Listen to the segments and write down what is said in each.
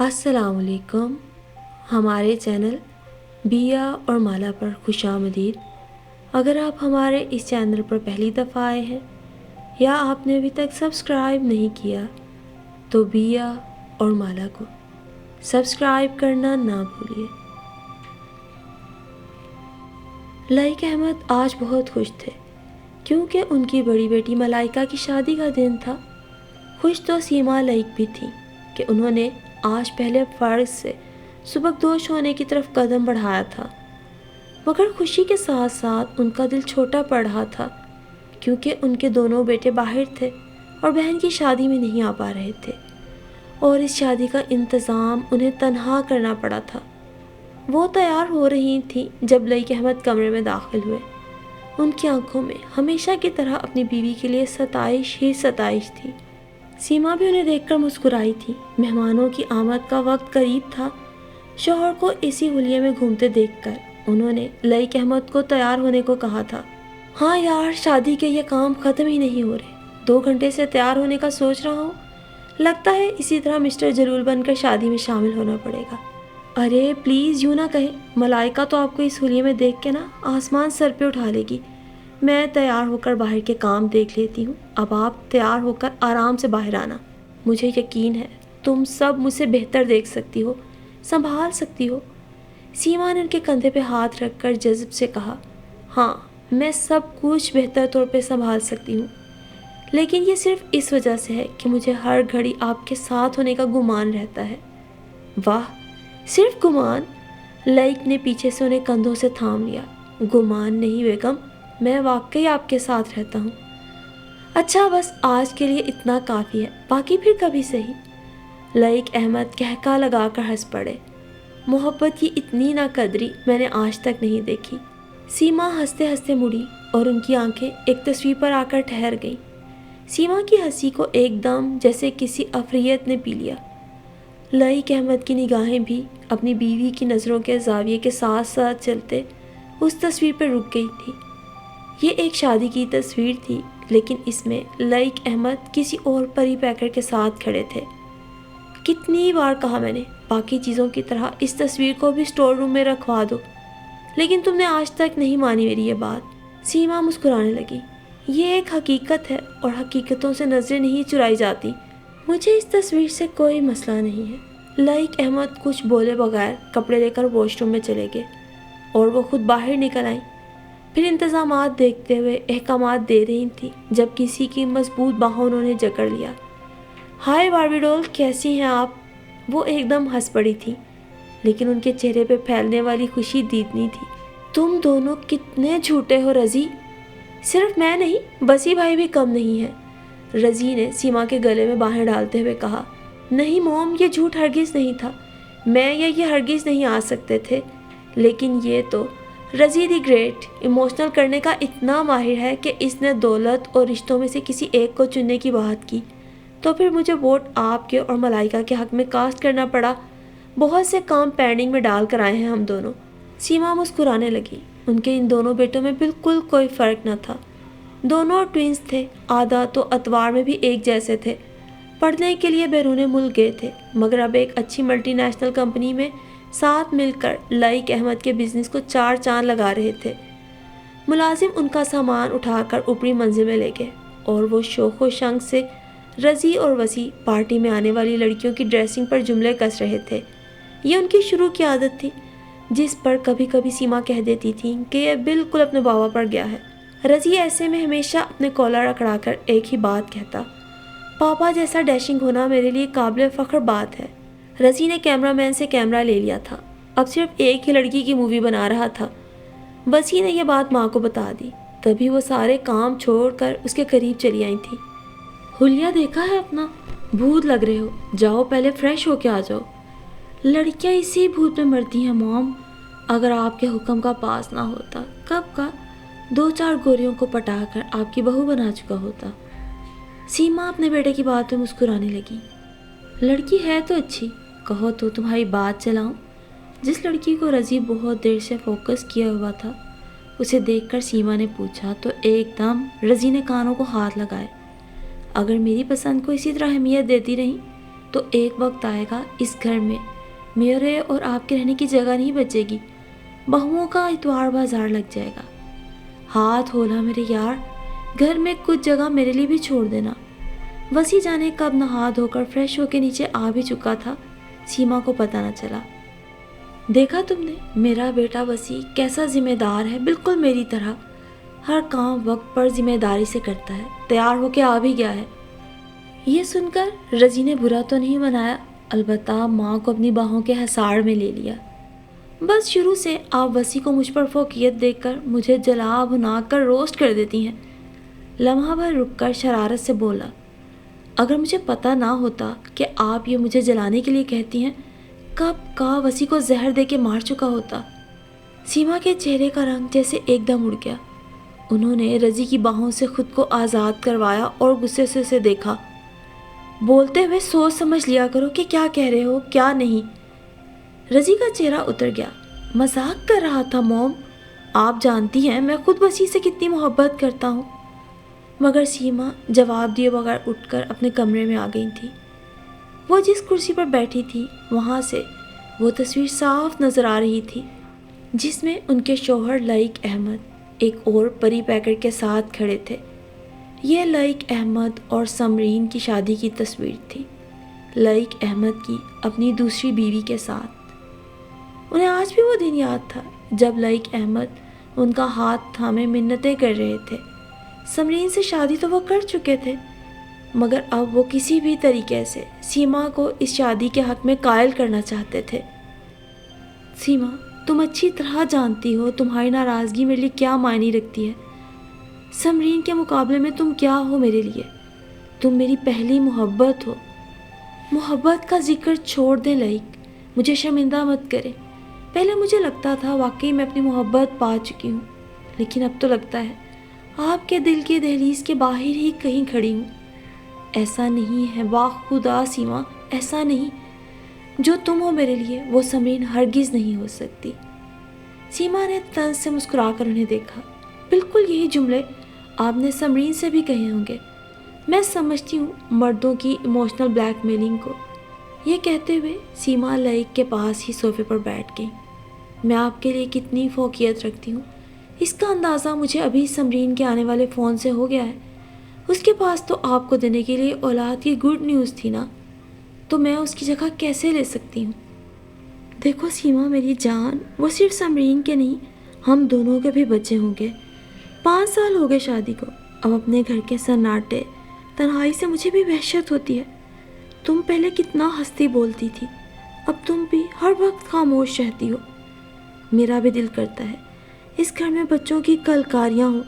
السلام علیکم. ہمارے چینل بیا اور مالا پر خوش آمدید. اگر آپ ہمارے اس چینل پر پہلی دفعہ آئے ہیں یا آپ نے ابھی تک سبسکرائب نہیں کیا تو بیا اور مالا کو سبسکرائب کرنا نہ بھولیے. لائق احمد آج بہت خوش تھے کیونکہ ان کی بڑی بیٹی ملائکہ کی شادی کا دن تھا. خوش تو سیما لائق بھی تھی کہ انہوں نے آج پہلے فرض سے سبکدوش ہونے کی طرف قدم بڑھایا تھا، مگر خوشی کے ساتھ ساتھ ان کا دل چھوٹا پڑ رہا تھا کیونکہ ان کے دونوں بیٹے باہر تھے اور بہن کی شادی میں نہیں آ پا رہے تھے اور اس شادی کا انتظام انہیں تنہا کرنا پڑا تھا. وہ تیار ہو رہی تھیں جب لائق احمد کمرے میں داخل ہوئے. ان کی آنکھوں میں ہمیشہ کی طرح اپنی بیوی کے لیے ستائش ہی ستائش تھی. سیما بھی انہیں دیکھ کر مسکرائی تھی. مہمانوں کی آمد کا وقت قریب تھا. شوہر کو اسی حلیے میں گھومتے دیکھ کر انہوں نے لائق احمد کو تیار ہونے کو کہا تھا. ہاں یار، شادی کے یہ کام ختم ہی نہیں ہو رہے. 2 گھنٹے سے تیار ہونے کا سوچ رہا ہوں. لگتا ہے اسی طرح مسٹر جلول بن کر شادی میں شامل ہونا پڑے گا. ارے پلیز یوں نہ کہیں. ملائکہ تو آپ کو اس حلیے میں دیکھ کے نا آسمان سر پہ اٹھا لے گی. میں تیار ہو کر باہر کے کام دیکھ لیتی ہوں. اب آپ تیار ہو کر آرام سے باہر آنا. مجھے یقین ہے تم سب مجھ سے بہتر دیکھ سکتی ہو، سنبھال سکتی ہو. سیما نے ان کے کندھے پہ ہاتھ رکھ کر جذب سے کہا. ہاں، میں سب کچھ بہتر طور پہ سنبھال سکتی ہوں، لیکن یہ صرف اس وجہ سے ہے کہ مجھے ہر گھڑی آپ کے ساتھ ہونے کا گمان رہتا ہے. واہ، صرف گمان؟ لائق نے پیچھے سے انہیں کندھوں سے تھام لیا. گمان نہیں بیگم، میں واقعی آپ کے ساتھ رہتا ہوں. اچھا بس آج کے لیے اتنا کافی ہے، باقی پھر کبھی صحیح. لائق احمد کہکا لگا کر ہنس پڑے. محبت کی اتنی ناقدری میں نے آج تک نہیں دیکھی. سیما ہنستے ہنستے مڑی اور ان کی آنکھیں ایک تصویر پر آ کر ٹھہر گئیں. سیما کی ہنسی کو ایک دم جیسے کسی عفریت نے پی لیا. لائق احمد کی نگاہیں بھی اپنی بیوی کی نظروں کے زاویے کے ساتھ ساتھ چلتے اس تصویر پر رک گئی تھی. یہ ایک شادی کی تصویر تھی، لیکن اس میں لائق احمد کسی اور پری پیکر کے ساتھ کھڑے تھے. کتنی بار کہا میں نے باقی چیزوں کی طرح اس تصویر کو بھی اسٹور روم میں رکھوا دو، لیکن تم نے آج تک نہیں مانی میری یہ بات. سیما مسکرانے لگی. یہ ایک حقیقت ہے اور حقیقتوں سے نظریں نہیں چرائی جاتی. مجھے اس تصویر سے کوئی مسئلہ نہیں ہے. لائق احمد کچھ بولے بغیر کپڑے لے کر واش روم میں چلے گئے اور وہ خود باہر نکل آئیں. پھر انتظامات دیکھتے ہوئے احکامات دے رہی تھی جب کسی کی مضبوط باہوں انہوں نے جکڑ لیا. ہائے باربی ڈول، کیسی ہیں آپ؟ وہ ایک دم ہنس پڑی تھی، لیکن ان کے چہرے پہ پھیلنے والی خوشی دیدنی تھی. تم دونوں کتنے جھوٹے ہو رضی. صرف میں نہیں، بسی بھائی بھی کم نہیں ہے. رضی نے سیما کے گلے میں باہیں ڈالتے ہوئے کہا. نہیں موم، یہ جھوٹ ہرگز نہیں تھا. میں یا یہ ہرگز نہیں آ سکتے تھے. لیکن یہ تو رضی دی گریٹ ایموشنل کرنے کا اتنا ماہر ہے کہ اس نے دولت اور رشتوں میں سے کسی ایک کو چننے کی بات کی تو پھر مجھے ووٹ آپ کے اور ملائکہ کے حق میں کاسٹ کرنا پڑا. بہت سے کام پینڈنگ میں ڈال کر آئے ہیں ہم دونوں. سیما مسکرانے لگی. ان کے ان دونوں بیٹوں میں بالکل کوئی فرق نہ تھا. دونوں ٹوینز تھے. عادات و اطوار میں بھی ایک جیسے تھے. پڑھنے کے لیے بیرون ملک گئے تھے، مگر اب ایک اچھی ملٹی نیشنل کمپنی میں ساتھ مل کر لائق احمد کے بزنس کو 4 چاند لگا رہے تھے. ملازم ان کا سامان اٹھا کر اوپری منزل میں لے گئے اور وہ شوق و شنگ سے رضی اور وسیع پارٹی میں آنے والی لڑکیوں کی ڈریسنگ پر جملے کس رہے تھے. یہ ان کی شروع کی عادت تھی، جس پر کبھی کبھی سیما کہہ دیتی تھی کہ یہ بالکل اپنے بابا پر گیا ہے. رضی ایسے میں ہمیشہ اپنے کالر اکڑا کر ایک ہی بات کہتا. پاپا جیسا ڈیشنگ ہونا میرے لیے قابل فخر بات ہے. رضی نے کیمرہ مین سے کیمرہ لے لیا تھا. اب صرف ایک ہی لڑکی کی مووی بنا رہا تھا. وسیع نے یہ بات ماں کو بتا دی. تبھی وہ سارے کام چھوڑ کر اس کے قریب چلی آئی تھی. حلیہ دیکھا ہے اپنا؟ بھوت لگ رہے ہو. جاؤ پہلے فریش ہو کے آ جاؤ. لڑکیاں اسی بھوت میں مرتی ہیں موم. اگر آپ کے حکم کا پاس نہ ہوتا کب کا 2-4 گوریوں کو پٹا کر آپ کی بہو بنا چکا ہوتا. سیما اپنے بیٹے کی بات پہ مسکرانے لگی. لڑکی ہے تو اچھی، کہو تو تمہاری بات چلاؤں. جس لڑکی کو رضی بہت دیر سے فوکس کیا ہوا تھا اسے دیکھ کر سیما نے پوچھا تو ایک دم رضی نے کانوں کو ہاتھ لگائے. اگر میری پسند کو اسی طرح اہمیت دیتی رہی تو ایک وقت آئے گا اس گھر میں میرے اور آپ کے رہنے کی جگہ نہیں بچے گی، بہوؤں کا اتوار بازار لگ جائے گا۔ ہاتھ ہولا میرے یار، گھر میں کچھ جگہ میرے لیے بھی چھوڑ دینا۔ وسیع جانے کب نہا دھو کر فریش ہو کے نیچے آ بھی چکا تھا، سیما کو پتہ نہ چلا۔ دیکھا تم نے میرا بیٹا وسیع کیسا ذمہ دار ہے، بالکل میری طرح ہر کام وقت پر ذمہ داری سے کرتا ہے، تیار ہو کے آ بھی گیا ہے۔ یہ سن کر رضی نے برا تو نہیں منایا، البتہ ماں کو اپنی باہوں کے حصار میں لے لیا۔ بس شروع سے آپ وسیع کو مجھ پر فوقیت دیکھ کر مجھے جلا بھنا کر روسٹ کر دیتی ہیں۔ لمحہ بھر رک کر شرارت سے بولا، اگر مجھے پتہ نہ ہوتا کہ آپ یہ مجھے جلانے کے لیے کہتی ہیں، کب کا وسیع کو زہر دے کے مار چکا ہوتا۔ سیما کے چہرے کا رنگ جیسے ایک دم اڑ گیا۔ انہوں نے رضی کی باہوں سے خود کو آزاد کروایا اور غصے سے اسے دیکھا۔ بولتے ہوئے سوچ سمجھ لیا کرو کہ کیا کہہ رہے ہو کیا نہیں۔ رضی کا چہرہ اتر گیا۔ مذاق کر رہا تھا موم، آپ جانتی ہیں میں خود وسیع سے کتنی محبت کرتا ہوں۔ مگر سیما جواب دیے بغیر اٹھ کر اپنے کمرے میں آ گئی تھی۔ وہ جس کرسی پر بیٹھی تھی وہاں سے وہ تصویر صاف نظر آ رہی تھی جس میں ان کے شوہر لائق احمد ایک اور پری پیکر کے ساتھ کھڑے تھے۔ یہ لائق احمد اور سمرین کی شادی کی تصویر تھی، لائق احمد کی اپنی دوسری بیوی کے ساتھ۔ انہیں آج بھی وہ دن یاد تھا جب لائق احمد ان کا ہاتھ تھامے منتیں کر رہے تھے۔ سمرین سے شادی تو وہ کر چکے تھے، مگر اب وہ کسی بھی طریقے سے سیما کو اس شادی کے حق میں قائل کرنا چاہتے تھے۔ سیما، تم اچھی طرح جانتی ہو تمہاری ناراضگی میرے لیے کیا معنی رکھتی ہے۔ سمرین کے مقابلے میں تم کیا ہو میرے لیے؟ تم میری پہلی محبت ہو۔ محبت کا ذکر چھوڑ دیں لائق، مجھے شرمندہ مت کرے۔ پہلے مجھے لگتا تھا واقعی میں اپنی محبت پا چکی ہوں، لیکن اب تو لگتا ہے آپ کے دل کی دہلیز کے باہر ہی کہیں کھڑی ہوں۔ ایسا نہیں ہے، واہ خدا سیما، ایسا نہیں۔ جو تم ہو میرے لیے وہ سمرین ہرگز نہیں ہو سکتی۔ سیما نے طنز سے مسکرا کر انہیں دیکھا۔ بالکل یہی جملے آپ نے سمرین سے بھی کہے ہوں گے۔ میں سمجھتی ہوں مردوں کی ایموشنل بلیک میلنگ کو۔ یہ کہتے ہوئے سیما لائق کے پاس ہی صوفے پر بیٹھ گئی۔ میں آپ کے لیے کتنی فوقیت رکھتی ہوں اس کا اندازہ مجھے ابھی سمرین کے آنے والے فون سے ہو گیا ہے۔ اس کے پاس تو آپ کو دینے کے لیے اولاد کی گڈ نیوز تھی نا، تو میں اس کی جگہ کیسے لے سکتی ہوں؟ دیکھو سیما میری جان، وہ صرف سمرین کے نہیں، ہم دونوں کے بھی بچے ہوں گے۔ 5 سال ہو گئے شادی کو، اب اپنے گھر کے سناٹے تنہائی سے مجھے بھی وحشت ہوتی ہے۔ تم پہلے کتنا ہنستی بولتی تھی، اب تم بھی ہر وقت خاموش رہتی ہو۔ میرا بھی دل کرتا ہے اس گھر میں بچوں کی کلکاریاں ہوں۔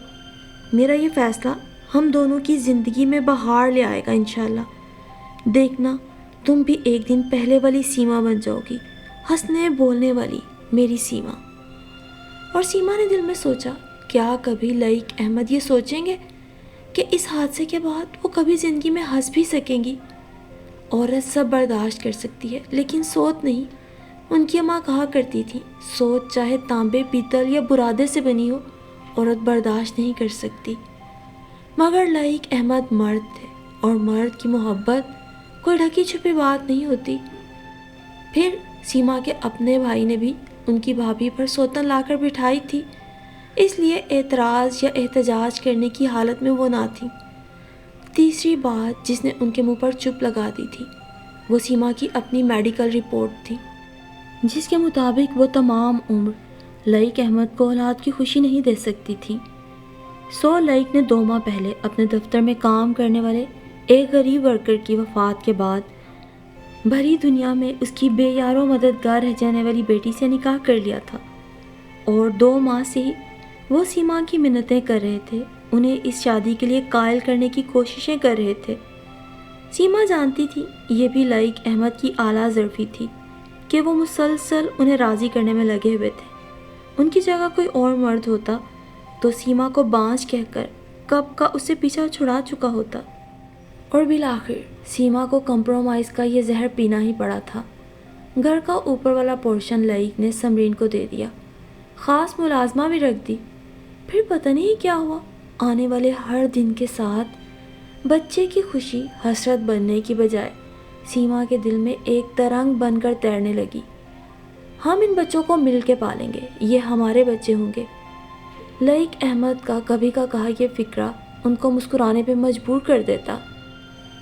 میرا یہ فیصلہ ہم دونوں کی زندگی میں بہار لے آئے گا انشاءاللہ۔ دیکھنا تم بھی ایک دن پہلے والی سیما بن جاؤ گی، ہنسنے بولنے والی میری سیما۔ اور سیما نے دل میں سوچا، کیا کبھی لائق احمد یہ سوچیں گے کہ اس حادثے کے بعد وہ کبھی زندگی میں ہنس بھی سکیں گی؟ عورت سب برداشت کر سکتی ہے لیکن سوچ نہیں۔ ان کی ماں کہا کرتی تھی، سوچ چاہے تانبے پیتل یا برادے سے بنی ہو، عورت برداشت نہیں کر سکتی۔ مگر لائق احمد مرد تھے، اور مرد کی محبت کوئی ڈھکی چھپی بات نہیں ہوتی۔ پھر سیما کے اپنے بھائی نے بھی ان کی بھابھی پر سوتن لا کر بٹھائی تھی، اس لیے اعتراض یا احتجاج کرنے کی حالت میں وہ نہ تھی۔ تیسری بات جس نے ان کے منہ پر چپ لگا دی تھی وہ سیما کی اپنی میڈیکل رپورٹ تھی، جس کے مطابق وہ تمام عمر لائق احمد کو اولاد کی خوشی نہیں دے سکتی تھی۔ لائق نے 2 ماہ پہلے اپنے دفتر میں کام کرنے والے ایک غریب ورکر کی وفات کے بعد بھری دنیا میں اس کی بے یار و مددگار رہ جانے والی بیٹی سے نکاح کر لیا تھا، اور 2 ماہ سے ہی وہ سیما کی منتیں کر رہے تھے، انہیں اس شادی کے لیے قائل کرنے کی کوششیں کر رہے تھے۔ سیما جانتی تھی یہ بھی لائق احمد کی اعلیٰ ظرفی تھی کہ وہ مسلسل انہیں راضی کرنے میں لگے ہوئے تھے۔ ان کی جگہ کوئی اور مرد ہوتا تو سیما کو بانجھ کہہ کر کب کا اس سے پیچھا چھڑا چکا ہوتا، اور بالآخر سیما کو کمپرومائز کا یہ زہر پینا ہی پڑا تھا۔ گھر کا اوپر والا پورشن لائق نے سمرین کو دے دیا، خاص ملازمہ بھی رکھ دی۔ پھر پتہ نہیں کیا ہوا، آنے والے ہر دن کے ساتھ بچے کی خوشی حسرت بننے کی بجائے سیما کے دل میں ایک ترنگ بن کر تیرنے لگی۔ ہم ان بچوں کو مل کے پالیں گے، یہ ہمارے بچے ہوں گے۔ لائق احمد کا کبھی کا کہا یہ فکرہ ان کو مسکرانے پہ مجبور کر دیتا۔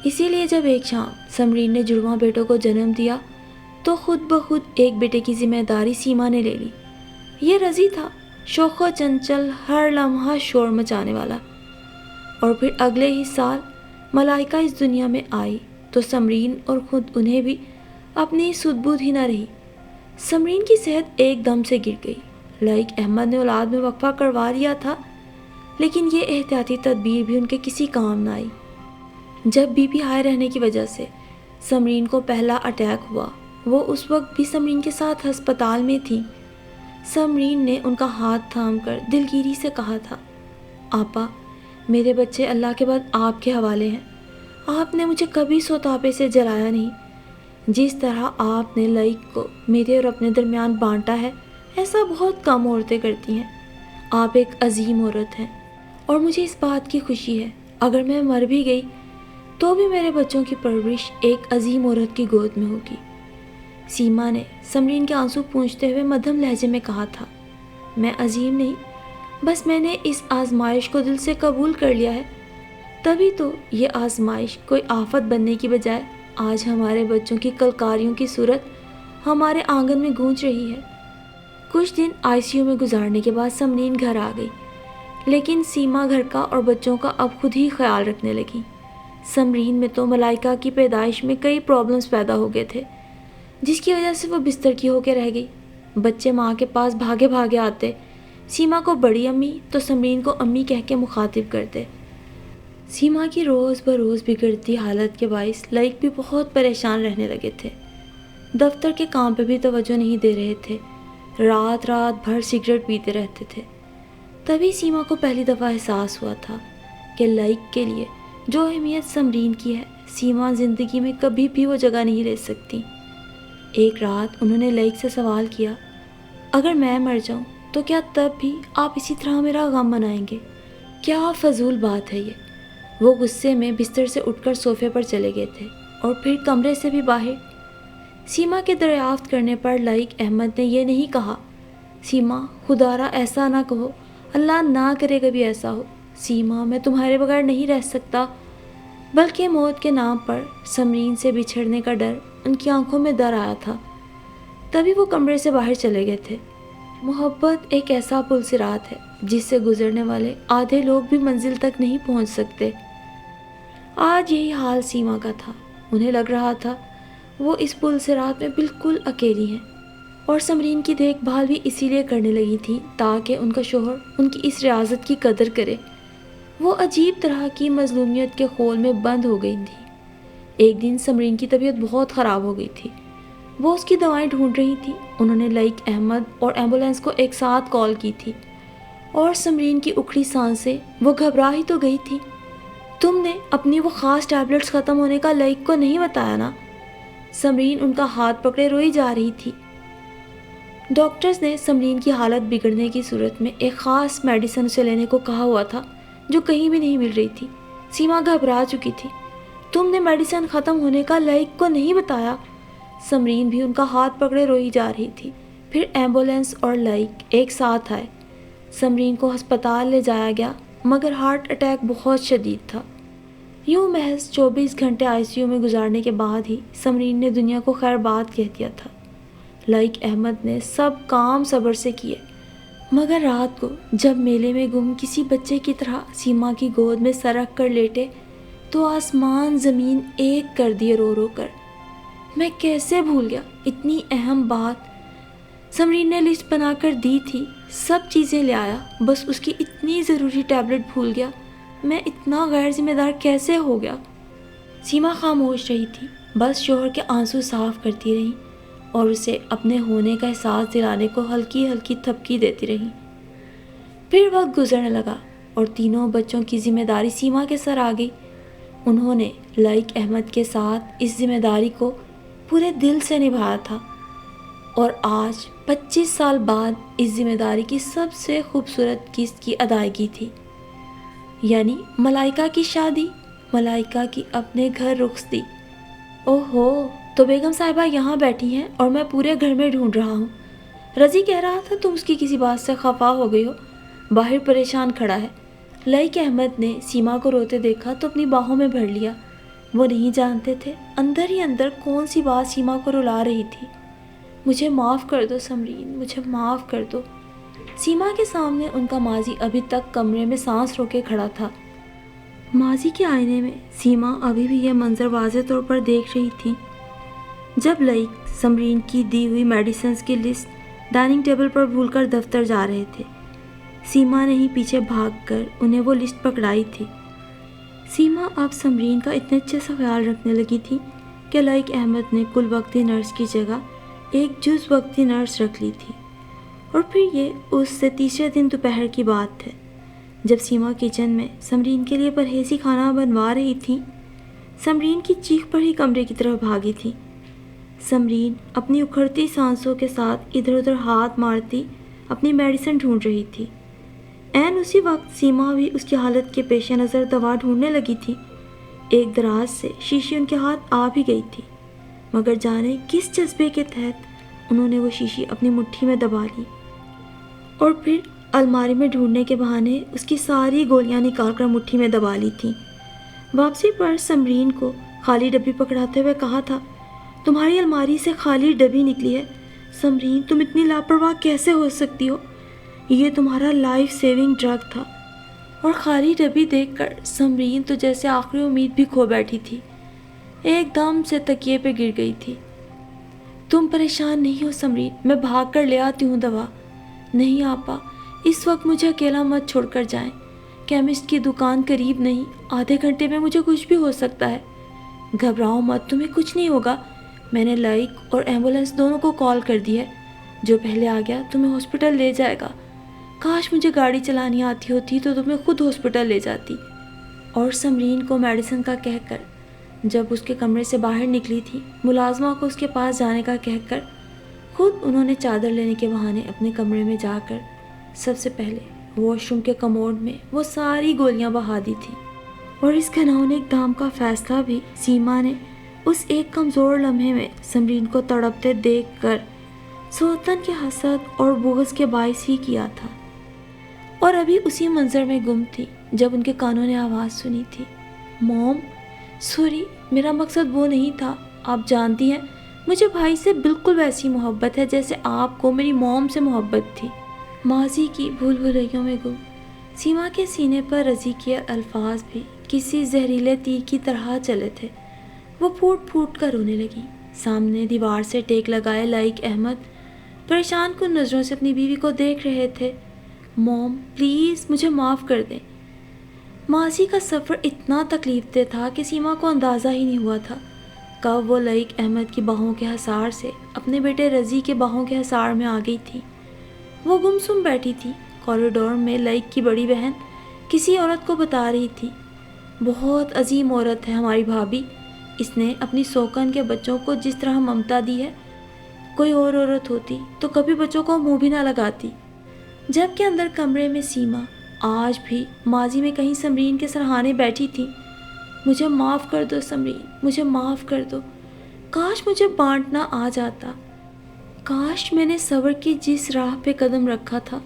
اسی لیے جب ایک شام سمرین نے جڑواں بیٹوں کو جنم دیا تو خود بخود ایک بیٹے کی ذمہ داری سیما نے لے لی۔ یہ رضی تھا، شوخ و چنچل، ہر لمحہ شور مچانے والا۔ اور پھر اگلے ہی سال ملائکہ اس دنیا میں آئی تو سمرین اور خود انہیں بھی اپنی سدھ بودھ ہی نہ رہی۔ سمرین کی صحت ایک دم سے گر گئی۔ لائق احمد نے اولاد میں وقفہ کروا لیا تھا، لیکن یہ احتیاطی تدبیر بھی ان کے کسی کام نہ آئی۔ جب بی پی ہائی رہنے کی وجہ سے سمرین کو پہلا اٹیک ہوا، وہ اس وقت بھی سمرین کے ساتھ ہسپتال میں تھی۔ سمرین نے ان کا ہاتھ تھام کر دلگیری سے کہا تھا، آپا میرے بچے اللہ کے بعد آپ کے حوالے ہیں۔ آپ نے مجھے کبھی سوتاپے سے جلایا نہیں۔ جس طرح آپ نے لائق کو میرے اور اپنے درمیان بانٹا ہے، ایسا بہت کم عورتیں کرتی ہیں۔ آپ ایک عظیم عورت ہیں اور مجھے اس بات کی خوشی ہے، اگر میں مر بھی گئی تو بھی میرے بچوں کی پرورش ایک عظیم عورت کی گود میں ہوگی۔ سیما نے سمرین کے آنسو پونچھتے ہوئے مدھم لہجے میں کہا تھا، میں عظیم نہیں، بس میں نے اس آزمائش کو دل سے قبول کر لیا ہے، تبھی تو یہ آزمائش کوئی آفت بننے کی بجائے آج ہمارے بچوں کی کلکاریوں کی صورت ہمارے آنگن میں گونج رہی ہے۔ کچھ دن آئی سی یو میں گزارنے کے بعد سمرین گھر آ گئی، لیکن سیما گھر کا اور بچوں کا اب خود ہی خیال رکھنے لگی۔ سمرین میں تو ملائکہ کی پیدائش میں کئی پرابلمز پیدا ہو گئے تھے، جس کی وجہ سے وہ بستر کی ہو کے رہ گئی۔ بچے ماں کے پاس بھاگے بھاگے آتے، سیما کو بڑی امی تو سمرین کو امی کہہ کے مخاطب کرتے۔ سیما کی روز بروز بگڑتی حالت کے باعث لائق بھی بہت پریشان رہنے لگے تھے۔ دفتر کے کام پہ بھی توجہ نہیں دے رہے تھے، رات رات بھر سگریٹ پیتے رہتے تھے۔ تبھی سیما کو پہلی دفعہ احساس ہوا تھا کہ لائق کے لیے جو اہمیت سمرین کی ہے، سیما زندگی میں کبھی بھی وہ جگہ نہیں لے سکتی۔ ایک رات انہوں نے لائق سے سوال کیا، اگر میں مر جاؤں تو کیا تب بھی آپ اسی طرح میرا غم منائیں گے؟ کیا فضول بات ہے یہ۔ وہ غصے میں بستر سے اٹھ کر صوفے پر چلے گئے تھے اور پھر کمرے سے بھی باہر۔ سیما کے دریافت کرنے پر لائق احمد نے یہ نہیں کہا، سیما خدا را ایسا نہ کہو، اللہ نہ کرے کبھی ایسا ہو، سیما میں تمہارے بغیر نہیں رہ سکتا، بلکہ موت کے نام پر سمرین سے بچھڑنے کا ڈر ان کی آنکھوں میں در آیا تھا۔ تبھی وہ کمرے سے باہر چلے گئے تھے۔ محبت ایک ایسا پل صراط ہے جس سے گزرنے والے آدھے لوگ بھی منزل تک نہیں پہنچ سکتے۔ آج یہی حال سیما کا تھا۔ انہیں لگ رہا تھا وہ اس پل صراط میں بالکل اکیلی ہیں، اور سمرین کی دیکھ بھال بھی اسی لیے کرنے لگی تھی تاکہ ان کا شوہر ان کی اس ریاضت کی قدر کرے۔ وہ عجیب طرح کی مظلومیت کے خول میں بند ہو گئی تھی۔ ایک دن سمرین کی طبیعت بہت خراب ہو گئی تھی، وہ اس کی دوائیں ڈھونڈ رہی تھی۔ انہوں نے لائق احمد اور ایمبولینس کو ایک ساتھ کال کی تھی، اور سمرین کی اکھڑی سانسیں، وہ گھبرا ہی تو گئی تھی۔ تم نے اپنی وہ خاص ٹیبلٹس ختم ہونے کا لائق کو نہیں بتایا نا؟ سمرین ان کا ہاتھ پکڑے روئی جا رہی تھی۔ ڈاکٹرز نے سمرین کی حالت بگڑنے کی صورت میں ایک خاص میڈیسن اسے لینے کو کہا ہوا تھا جو کہیں بھی نہیں مل رہی تھی۔ سیما گھبرا چکی تھی۔ تم نے میڈیسن ختم ہونے کا لائق کو نہیں بتایا؟ سمرین بھی ان کا ہاتھ پکڑے روئی جا رہی تھی۔ پھر ایمبولینس اور لائق ایک ساتھ آئے۔ سمرین کو ہسپتال لے جایا گیا، مگر ہارٹ اٹیک بہت شدید تھا۔ یوں محض 24 گھنٹے آئی سی یو میں گزارنے کے بعد ہی سمرین نے دنیا کو خیر بات کہہ دیا تھا۔ لائق احمد نے سب کام صبر سے کیے، مگر رات کو جب میلے میں گم کسی بچے کی طرح سیما کی گود میں سر رکھ کر لیٹے تو آسمان زمین ایک کر دیے رو رو کر۔ میں کیسے بھول گیا اتنی اہم بات؟ سمرین نے لسٹ بنا کر دی تھی، سب چیزیں لے آیا، بس اس کی اتنی ضروری ٹیبلٹ بھول گیا۔ میں اتنا غیر ذمہ دار کیسے ہو گیا؟ سیما خاموش رہی تھی، بس شوہر کے آنسو صاف کرتی رہی اور اسے اپنے ہونے کا احساس دلانے کو ہلکی ہلکی تھپکی دیتی رہی۔ پھر وقت گزرنے لگا اور تینوں بچوں کی ذمہ داری سیما کے سر آ گئی۔ انہوں نے لائق احمد کے ساتھ اس ذمہ داری کو پورے دل سے نبھایا تھا، اور آج 25 سال بعد اس ذمہ داری کی سب سے خوبصورت قسط کی ادائیگی تھی، یعنی ملائکہ کی شادی، ملائکہ کی اپنے گھر رخصتی۔ اوہو، تو بیگم صاحبہ یہاں بیٹھی ہیں اور میں پورے گھر میں ڈھونڈ رہا ہوں۔ رضی کہہ رہا تھا تم اس کی کسی بات سے خفا ہو گئی ہو، باہر پریشان کھڑا ہے۔ لائق احمد نے سیما کو روتے دیکھا تو اپنی باہوں میں بھر لیا۔ وہ نہیں جانتے تھے اندر ہی اندر کون سی بات سیما کو رلا رہی تھی۔ مجھے معاف کر دو سمرین، مجھے معاف کر دو۔ سیما کے سامنے ان کا ماضی ابھی تک کمرے میں سانس روکے کھڑا تھا۔ ماضی کے آئینے میں سیما ابھی بھی یہ منظر واضح طور پر دیکھ رہی تھی جب لائق سمرین کی دی ہوئی میڈیسنز کی لسٹ ڈائننگ ٹیبل پر بھول کر دفتر جا رہے تھے۔ سیما نے ہی پیچھے بھاگ کر انہیں وہ لسٹ پکڑائی تھی۔ سیما اب سمرین کا اتنے اچھے سے خیال رکھنے لگی تھی کہ لائق احمد نے کل وقتی نرس کی جگہ ایک جز وقتی نرس رکھ لی تھی۔ اور پھر یہ اس سے تیسرے دن دوپہر کی بات ہے جب سیما کچن میں سمرین کے لیے پرہیزی کھانا بنوا رہی تھی۔ سمرین کی چیخ پر ہی کمرے کی طرف بھاگی تھی۔ سمرین اپنی اکھڑتی سانسوں کے ساتھ ادھر ادھر ہاتھ مارتی اپنی میڈیسن ڈھونڈ رہی تھی۔ عین اسی وقت سیما بھی اس کی حالت کے پیش نظر دوا ڈھونڈنے لگی تھی۔ ایک دراز سے شیشی ان کے ہاتھ آ بھی گئی تھی، مگر جانے کس جذبے کے تحت انہوں نے وہ شیشی اپنی مٹھی میں دبا لی اور پھر الماری میں ڈھونڈنے کے بہانے اس کی ساری گولیاں نکال کر مٹھی میں دبا لی تھیں۔ واپسی پر سمرین کو خالی ڈبی پکڑاتے ہوئے کہا تھا، تمہاری الماری سے خالی ڈبی نکلی ہے۔ سمرین، تم اتنی لاپرواہ کیسے ہو سکتی ہو؟ یہ تمہارا لائف سیونگ ڈرگ تھا۔ اور خالی ڈبی دیکھ کر سمرین تو جیسے آخری امید بھی کھو بیٹھی تھی، ایک دم سے تکیے پہ گر گئی تھی۔ تم پریشان نہیں ہو سمرین، میں بھاگ کر لے آتی ہوں دوا۔ نہیں آپا، اس وقت مجھے اکیلا مت چھوڑ کر جائیں، کیمسٹ کی دکان قریب نہیں، آدھے گھنٹے میں مجھے کچھ بھی ہو سکتا ہے۔ گھبراؤ مت، تمہیں کچھ نہیں ہوگا۔ میں نے لائق اور ایمبولینس دونوں کو کال کر دی ہے، جو پہلے آ گیا تمہیں ہاسپٹل لے جائے گا۔ کاش مجھے گاڑی چلانی آتی ہوتی تو تمہیں خود ہاسپٹل لے جاتی۔ اور سمرین کو میڈیسن کا کہہ کر جب اس کے کمرے سے باہر نکلی تھی، ملازمہ کو اس کے پاس جانے کا کہہ کر خود انہوں نے چادر لینے کے بہانے اپنے کمرے میں جا کر سب سے پہلے واش روم کے کموڈ میں وہ ساری گولیاں بہا دی تھی۔ اور اس گھناؤنے اقدام کا فیصلہ بھی سیما نے اس ایک کمزور لمحے میں سمرین کو تڑپتے دیکھ کر سوتن کے حسد اور بغض کے باعث ہی کیا تھا، اور ابھی اسی منظر میں گم تھی جب ان کے کانوں نے آواز سنی تھی، موم، سوری، میرا مقصد وہ نہیں تھا۔ آپ جانتی ہیں مجھے بھائی سے بالکل ویسی محبت ہے جیسے آپ کو میری موم سے محبت تھی۔ ماضی کی بھول بھلائیوں میں گم سیما کے سینے پر رضی کے الفاظ بھی کسی زہریلے تیر کی طرح چلے تھے۔ وہ پھوٹ پھوٹ کر رونے لگی۔ سامنے دیوار سے ٹیک لگائے لائق احمد پریشان کن نظروں سے اپنی بیوی کو دیکھ رہے تھے۔ موم، پلیز مجھے معاف کر دیں۔ ماضی کا سفر اتنا تکلیف دہ تھا کہ سیما کو اندازہ ہی نہیں ہوا تھا کب وہ لائق احمد کی باہوں کے حصار سے اپنے بیٹے رضی کے باہوں کے حصار میں آ گئی تھی۔ وہ گمسم بیٹھی تھی۔ کوریڈور میں لائق کی بڑی بہن کسی عورت کو بتا رہی تھی، بہت عظیم عورت ہے ہماری بھابھی، اس نے اپنی سوکن کے بچوں کو جس طرح ممتا دی ہے، کوئی اور عورت ہوتی تو کبھی بچوں کو منہ بھی نہ لگاتی۔ جبکہ اندر کمرے میں سیما آج بھی ماضی میں کہیں سمرین کے سرہانے بیٹھی تھی۔ مجھے معاف کر دو سمرین، مجھے معاف کر دو۔ کاش مجھے بانٹنا آ جاتا، کاش میں نے صبر کی جس راہ پہ قدم رکھا تھا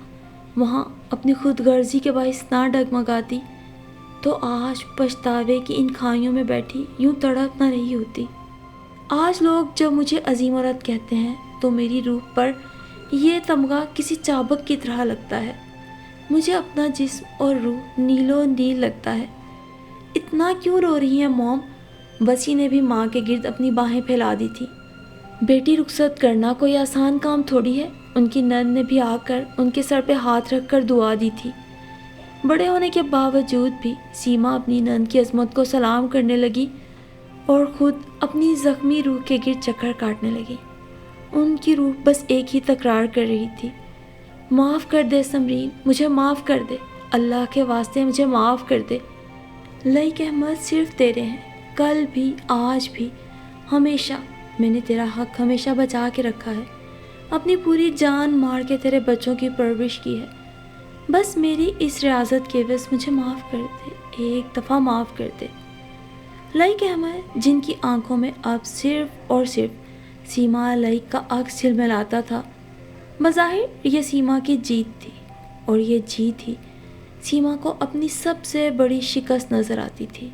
وہاں اپنی خود غرضی کے باعث نہ ڈگمگاتی تو آج پچھتاوے کی ان کھائیوں میں بیٹھی یوں تڑپ نہ رہی ہوتی۔ آج لوگ جب مجھے عظیم عورت کہتے ہیں تو میری روح پر یہ تمغہ کسی چابک کی طرح لگتا ہے۔ مجھے اپنا جسم اور روح نیلو نیل لگتا ہے۔ اتنا کیوں رو رہی ہیں موم؟ بسی نے بھی ماں کے گرد اپنی باہیں پھیلا دی تھی۔ بیٹی رخصت کرنا کوئی آسان کام تھوڑی ہے۔ ان کی نند نے بھی آ کر ان کے سر پہ ہاتھ رکھ کر دعا دی تھی۔ بڑے ہونے کے باوجود بھی سیما اپنی نند کی عظمت کو سلام کرنے لگی اور خود اپنی زخمی روح کے گرد چکر کاٹنے لگی۔ ان کی روح بس ایک ہی تکرار کر رہی تھی، معاف کر دے سمرین، مجھے معاف کر دے، اللہ کے واسطے مجھے معاف کر دے۔ لائق احمد صرف تیرے ہیں، کل بھی، آج بھی، ہمیشہ۔ میں نے تیرا حق ہمیشہ بچا کے رکھا ہے، اپنی پوری جان مار کے تیرے بچوں کی پرورش کی ہے۔ بس میری اس ریاضت کے عوض مجھے معاف کر دے، ایک دفعہ معاف کر دے۔ لائق احمد جن کی آنکھوں میں اب صرف اور صرف سیما لائق کا عکس جھلملاتا تھا، بظاہر یہ سیما کی جیت تھی، اور یہ جیت ہی سیما کو اپنی سب سے بڑی شکست نظر آتی تھی۔